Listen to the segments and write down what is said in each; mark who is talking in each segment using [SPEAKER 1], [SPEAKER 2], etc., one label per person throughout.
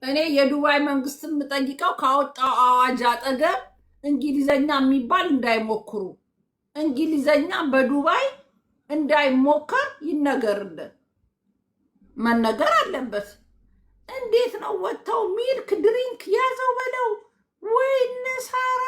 [SPEAKER 1] እኔ የዱባይ መንግስትን የምጠይቀው ካወጣው አዋጅ አጠገብ እንግሊዘኛ የሚባል እንዳይሞክሩ፣ እንግሊዘኛ በዱባይ እንዳይሞከር ይነገርልን። መነገር አለበት። እንዴት ነው ወጥተው ሚልክ ድሪንክ ያዘው በለው ወይ ነሳራ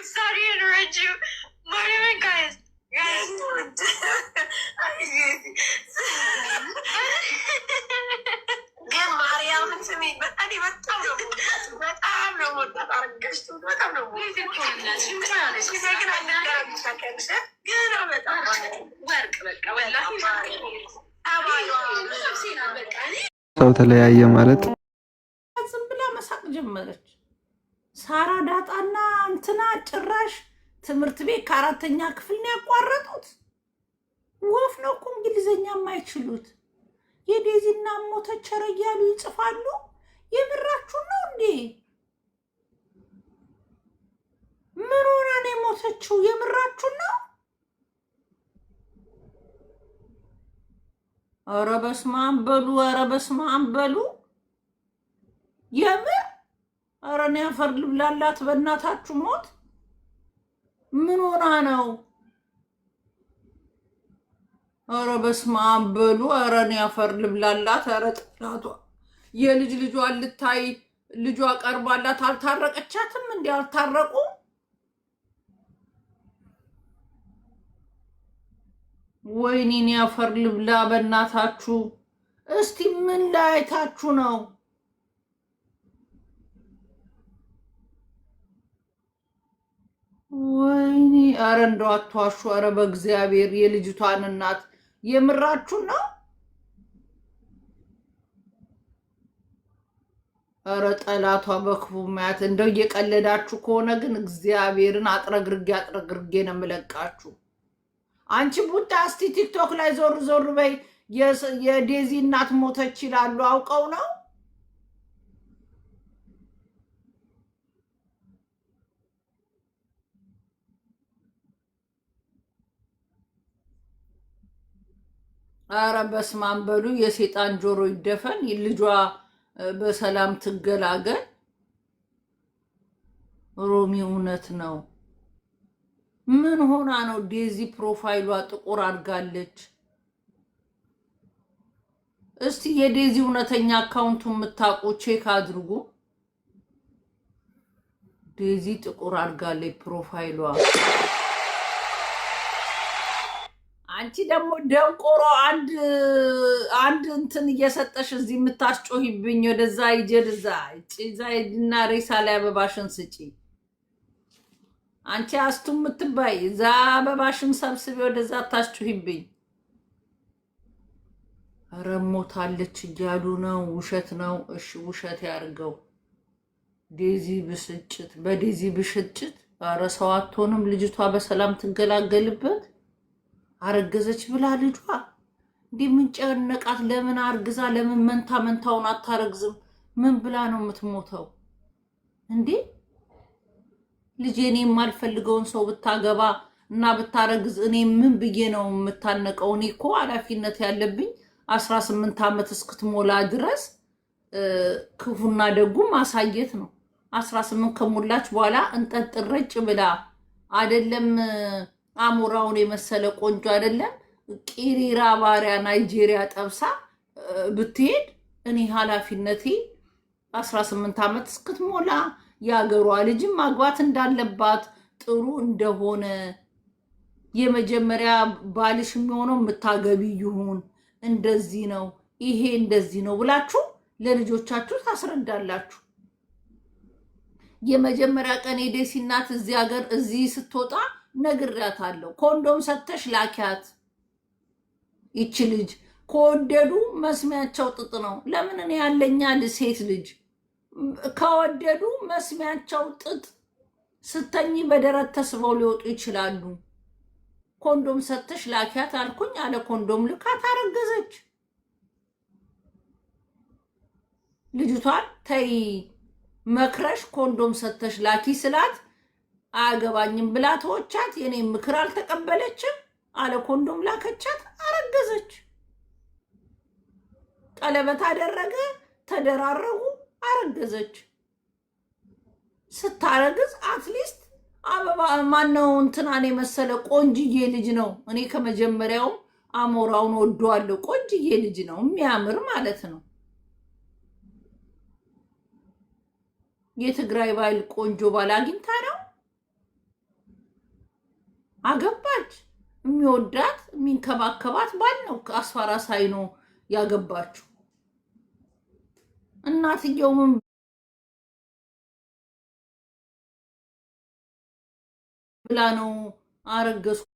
[SPEAKER 2] Sorry to interrupt you. Morning, guys. ግን ማርያምን ስሚ፣ በጣም ነው የምወዳት። አረገዝኩ በጣም ነው
[SPEAKER 3] ሰው ተለያየ ማለት
[SPEAKER 1] ዝም ብላ መሳቅ ጀመረች። ሳራ ዳጣና እንትና ጭራሽ ትምህርት ቤት ከአራተኛ ክፍል ነው ያቋረጡት። ወፍ ነው እኮ እንግሊዘኛ የማይችሉት። የዴዚና ሞተች ኧረ እያሉ ይጽፋሉ። የምራችሁን ነው እንዴ? ምን ሆና ነው የሞተችው? የምራችሁን ነው? ኧረ በስመ አብ በሉ፣ ኧረ በስመ አብ በሉ። የምር ኧረ እኔ አፈር ልብላላት በእናታችሁ ሞት። ምን ሆና ነው? ኧረ በስመ አብ በሉ። ኧረ እኔ አፈር ልብላላት። ኧረ ጥላቷ የልጅ ልጇን ልታይ ልጇ ቀርባላት አልታረቀቻትም እንዴ? አልታረቁ? ወይኔ እኔ አፈር ልብላ በእናታችሁ። እስቲ ምን ላይታችሁ ነው? ወይኔ ኧረ እንደው አትዋሹ። ኧረ በእግዚአብሔር የልጅቷን እናት የምራችሁ ነው? ኧረ ጠላቷ በክፉ ማያት። እንደው እየቀለዳችሁ ከሆነ ግን እግዚአብሔርን አጥረግርጌ ነው የምለቃችሁ። አንቺ ቡታ እስቲ ቲክቶክ ላይ ዞር ዞር በይ። የዴዚ እናት ሞተች ይላሉ። አውቀው ነው? ኧረ በስመ አብ በሉ። የሴጣን ጆሮ ይደፈን። ልጇ በሰላም ትገላገል። ሮሚ እውነት ነው። ምን ሆና ነው? ዴዚ ፕሮፋይሏ ጥቁር አድርጋለች። እስቲ የዴዚ እውነተኛ አካውንቱ የምታውቁ ቼክ አድርጉ። ዴዚ ጥቁር አድርጋለች ፕሮፋይሏ። አንቺ ደግሞ ደንቆሮ አንድ እንትን እየሰጠሽ እዚህ የምታስጮሂብኝ ወደዛ ይጀድዛ ጭዛ እና ሬሳ ላይ አበባሽን ስጪ። አንቺ አስቱ የምትባይ እዛ አበባሽን ሰብስቤ ወደዛ ታስጮሂብኝ። ኧረ ሞታለች እያሉ ነው። ውሸት ነው። እሺ ውሸት ያርገው። ዴዚ ብስጭት፣ በዴዚ ብስጭት። ኧረ ሰው አትሆንም ልጅቷ። በሰላም ትገላገልበት። አረገዘች ብላ ልጇ እንዲህ ምን ጨነቃት? ለምን አርግዛ ለምን መንታውን አታረግዝም? ምን ብላ ነው የምትሞተው እንዴ? ልጄ እኔ የማልፈልገውን ሰው ብታገባ እና ብታረግዝ እኔ ምን ብዬ ነው የምታነቀው? እኔ እኮ ኃላፊነት ያለብኝ 18 ዓመት እስክትሞላ ድረስ ክፉና ደጉ ማሳየት ነው። 18 ከሞላች በኋላ እንጠጥረጭ ብላ አይደለም አሞራውን የመሰለ ቆንጆ አይደለም ቂሪራ ባሪያ ናይጄሪያ ጠብሳ ብትሄድ እኔ ኃላፊነቴ 18 ዓመት እስክትሞላ የአገሯ ልጅም ማግባት እንዳለባት ጥሩ እንደሆነ የመጀመሪያ ባልሽ የሚሆነው የምታገቢ ይሁን እንደዚህ ነው ይሄ እንደዚህ ነው ብላችሁ ለልጆቻችሁ ታስረዳላችሁ። የመጀመሪያ ቀን የዴሲ እናት እዚህ ሀገር እዚህ ስትወጣ ነግሬያታለሁ። ኮንዶም ሰተሽ ላኪያት። ይቺ ልጅ ከወደዱ መስሚያቸው ጥጥ ነው። ለምን እኔ ያለኛ ሴት ልጅ ከወደዱ መስሚያቸው ጥጥ ስተኝ በደረት ተስበው ሊወጡ ይችላሉ። ኮንዶም ሰተሽ ላኪያት አልኩኝ። አለ ኮንዶም ልካት አረገዘች። ልጅቷን ተይ መክረሽ ኮንዶም ሰተሽ ላኪ ስላት አያገባኝም ብላ ተወቻት። የኔ ምክር አልተቀበለችም። አለ ኮንዶም ላከቻት፣ አረገዘች። ቀለበት አደረገ፣ ተደራረጉ፣ አረገዘች። ስታረግዝ አትሊስት አበባ ማነው እንትናን የመሰለ ቆንጅዬ ልጅ ነው። እኔ ከመጀመሪያው አሞራውን ወደዋለሁ። ቆንጅዬ ልጅ ነው፣ የሚያምር ማለት ነው። የትግራይ ባል ቆንጆ ባል አግኝታ ነው አገባች። የሚወዳት የሚንከባከባት ባል ነው ከአስፋራ ሳይኖ ያገባችው። እናትየው ምን ብላ ነው አረገዝኩ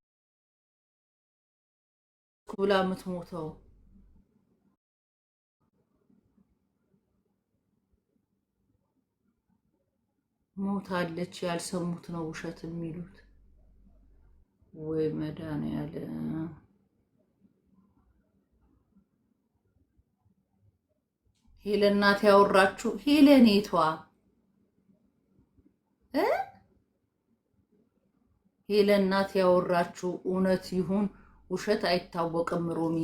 [SPEAKER 1] ብላ የምትሞተው? ሞታለች። ያልሰሙት ነው ውሸት የሚሉት። ወይ መድኃኒዓለም። ሄለን ናት ያወራችሁ። ሄለኔቷ ሄለን ናት ያወራችሁ። እውነት ይሁን ውሸት አይታወቅም። ሮሚ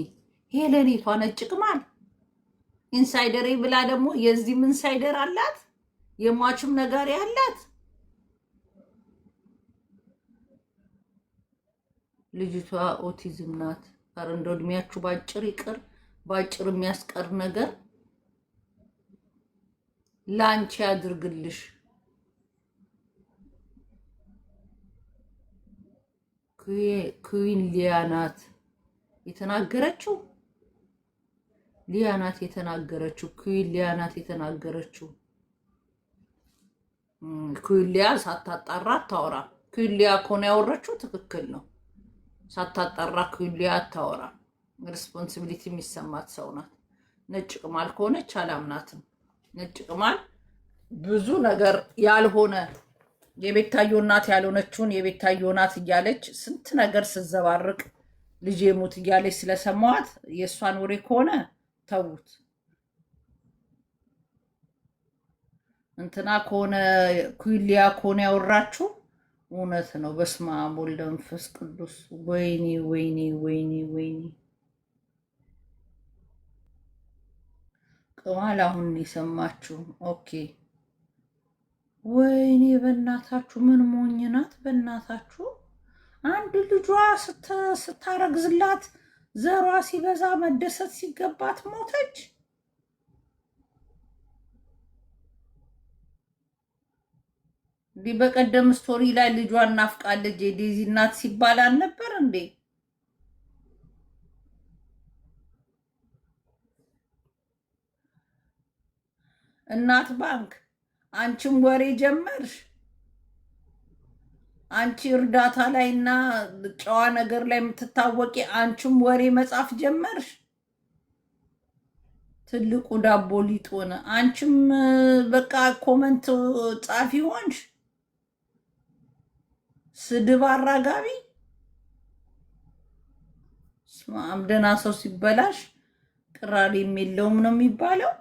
[SPEAKER 1] ሄለኔቷ ነጭ ቅማል ኢንሳይደሬ ብላ ደግሞ የዚህም ኢንሳይደር አላት፣ የሟችም ነጋሪ አላት። ልጅቷ ኦቲዝም ናት። ኧረ እንደው እድሜያችሁ ባጭር ይቅር፣ ባጭር የሚያስቀር ነገር ላንቺ ያድርግልሽ። ኩዊን ሊያ ናት የተናገረችው። ሊያ ናት የተናገረችው። ኩዊን ሊያ ናት የተናገረችው። ኩዊን ሊያ ሳታጣራ አታወራ። ኩዊን ሊያ ከሆነ ያወራችው ትክክል ነው። ሳታጣራ ኩዊን ሊያ አታወራ። ሪስፖንሲቢሊቲ የሚሰማት ሰው ናት። ነጭ ቅማል ከሆነች አላምናትም። ነጭ ቅማል ብዙ ነገር ያልሆነ የቤታዮ እናት ያልሆነችውን የቤታዮ እናት እያለች ስንት ነገር ስዘባርቅ ልጄ ሞት እያለች ስለሰማዋት የእሷን ወሬ ከሆነ ተዉት። እንትና ከሆነ ኩዊሊያ ከሆነ ያወራችሁ እውነት ነው። በስመ አብ ወወልድ ወመንፈስ ቅዱስ። ወይኔ ወይኔ ወይኔ ወይኔ። ቅማል አሁን የሰማችሁ ኦኬ። ወይኔ በእናታችሁ ምን ሞኝ ናት በእናታችሁ። አንድ ልጇ ስታረግዝላት ዘሯ ሲበዛ መደሰት ሲገባት ሞተች። እንዲህ በቀደም ስቶሪ ላይ ልጇን ናፍቃለች የዴዚ እናት ሲባል አልነበር እንዴ? እናት ባንክ አንቺም ወሬ ጀመርሽ። አንቺ እርዳታ ላይ እና ጨዋ ነገር ላይ የምትታወቂ አንቺም ወሬ መጻፍ ጀመርሽ። ትልቁ ዳቦ ሊጥ ሆነ። አንቺም በቃ ኮመንት ጻፊ ሆንሽ። ስድብ አራጋቢ። ስማም ደህና ሰው ሲበላሽ ቅራሪ የለውም ነው የሚባለው።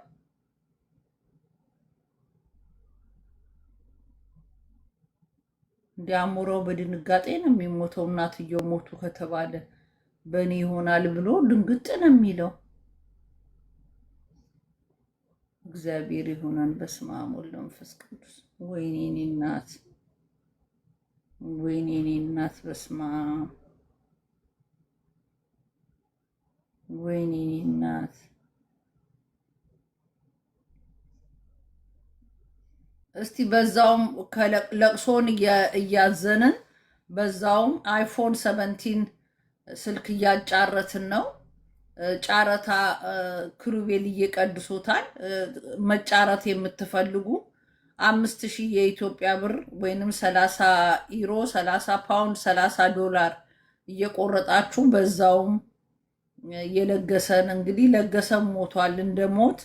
[SPEAKER 1] እንዲያሙረው በድንጋጤ ነው የሚሞተው። እናትየው ሞቱ ከተባለ በእኔ ይሆናል ብሎ ድንግጥ ነው የሚለው። እግዚአብሔር ይሆናል። በስመ አብ ወወልድ ወመንፈስ ቅዱስ። ወይኔ እኔ እናት፣ ወይኔ እኔ እናት፣ በስመ አብ ወይኔ እኔ እናት። እስቲ በዛውም ለቅሶን እያዘንን በዛውም አይፎን 17 ስልክ እያጫረትን ነው። ጫረታ ክሩቤል እየቀድሶታል። መጫረት የምትፈልጉ 5000 የኢትዮጵያ ብር ወይንም 30 ዩሮ 30 ፓውንድ 30 ዶላር እየቆረጣችሁ በዛውም የለገሰን እንግዲህ ለገሰን ሞቷል። እንደሞት